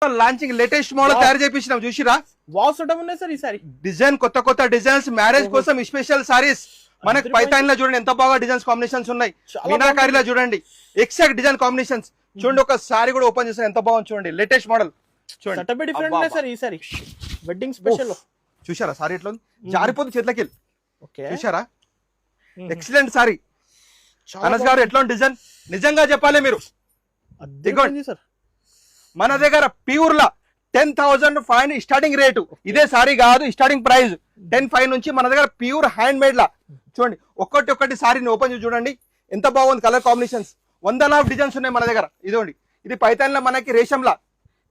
Launching latest model తయారు చేయించినాం చూసిరా. Walls ఉన్నాయి సార్ ఈసారి. డిజైన్ కొత్త డిజైన్స్ మ్యారేజ్ కోసం స్పెషల్ సారీస్ మనకి పైతాన్ లో చూడండి ఎంత బాగా డిజైన్స్ కాంబినేషన్స్ ఉన్నాయి. మీనాకారిలో చూడండి ఎగ్జాక్ట్ డిజైన్ కాంబినేషన్స్ చూడండి. ఒక సారీ కూడా ఓపెన్ చేస్తే ఎంత బాగుంది చూడండి. లేటెస్ట్ మోడల్ చూడండి. డిఫరెంట్ ఉన్నాయి సార్ ఈసారి వెడ్డింగ్ స్పెషల్. చూసారా సారీ ఎట్లా జారిపోతుంది చేతులకి. చూసారా ఎక్సలెంట్ సారీ. అనస్ గారు ఎట్లా డిజైన్ నిజంగా చెప్పాలి మీరు. సార్ మన దగ్గర ప్యూర్ లా 10,000 ఫైన్ స్టార్టింగ్ రేటు. ఇదే సారీ కాదు స్టార్టింగ్ ప్రైస్ 10,500 నుంచి మన దగ్గర ప్యూర్ హ్యాండ్ మేడ్ లా. చూడండి ఒక్కటి సారీని ఓపెన్ చేసి చూడండి ఎంత బాగుంది. కలర్ కాంబినేషన్స్ 100 డిజైన్స్ ఉన్నాయి మన దగ్గర. ఇదిగోండి ఇది పైతాన్ లా మనకి రేషంలా.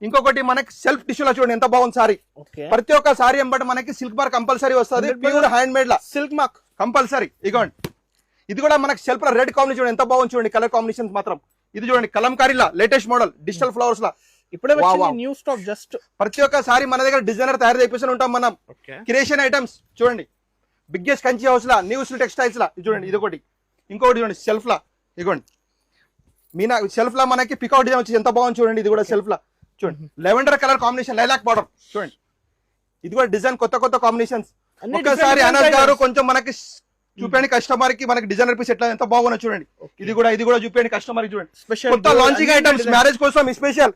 ఇంకొకటి మనకి సెల్ఫ్ టిష్యూలా చూడండి ఎంత బాగుంది సారీ. ప్రతి ఒక్క సారీ ఎంబటి మనకి సిల్క్ మార్క్ కంపల్సరీ వస్తుంది. ప్యూర్ హ్యాండ్ మేడ్ లా సిల్క్ మార్క్ కంపల్సరీ. ఇదిగోండి ఇది కూడా మనకి సెల్ఫ్ లా రెడ్ కాంబినేషన్ చూడండి ఎంత బాగుంది చూడండి. కలర్ కాంబినేషన్స్ మాత్రం ఇది చూడండి కలంకారీలా లేటెస్ట్ మోడల్ డిజిటల్ ఫ్లవర్స్ లా ఇప్పుడే న్యూ స్టాక్. జస్ట్ ప్రతి ఒక్క సారీ మన దగ్గర డిజైనర్ తయారు చేపిస్తూ ఉంటాం మనం. క్రియేషన్ ఐటమ్స్ చూడండి బిగ్గెస్ట్ కంచి హౌస్ లా న్యూస్ టెక్స్టైల్స్ లా చూడండి. ఇది ఒకటి ఇంకొకటి చూడండి సెల్ఫ్ లా. ఇదిగోండి మీనా సెల్ఫ్ లా మనకి పికౌట్ డిజైన్ వచ్చి ఎంత బాగుంది చూడండి. ఇది కూడా సెల్ఫ్ లా చూడండి. Lavender colour combination lilac border చూడండి. ఇది కూడా డిజైన్ కొత్త కాంబినేషన్స్. ఒక్కసారి అనంత్ గారు కొంచెం మనకి చూపండి కస్టమర్ కి మనకి డిజైనర్ పీస్ ఎట్లా ఎంత బాగున్నా చూడండి. ఇది కూడా చూపండి కస్టమర్ కి చూడండి. కొత్త లాంచింగ్ ఐటమ్స్ మ్యారేజ్ కోసం స్పెషల్.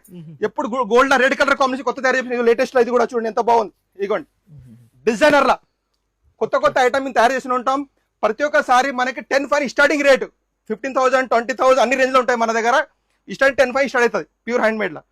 ఎప్పుడు గోల్డ్ రెడ్ కలర్ కాంబినేషన్ కొత్త తయారు చేసిన లేటెస్ట్ లో ఇది కూడా చూడండి ఎంత బాగుంది. ఇదిగోండి డిజైనర్ లా కొత్త ఐటమ్ తయారు చేసి ఉంటాం. ప్రతి ఒక్క సారీ మనకి 10,500 స్టార్టింగ్ రేట్ 15,000 20,000 అన్ని రేంజ్ లో ఉంటాయి మన దగ్గర. స్టార్టింగ్ 10,500 స్టార్ట్ అవుతుంది ప్యూర్ హ్యాండ్ మేడ్ లా.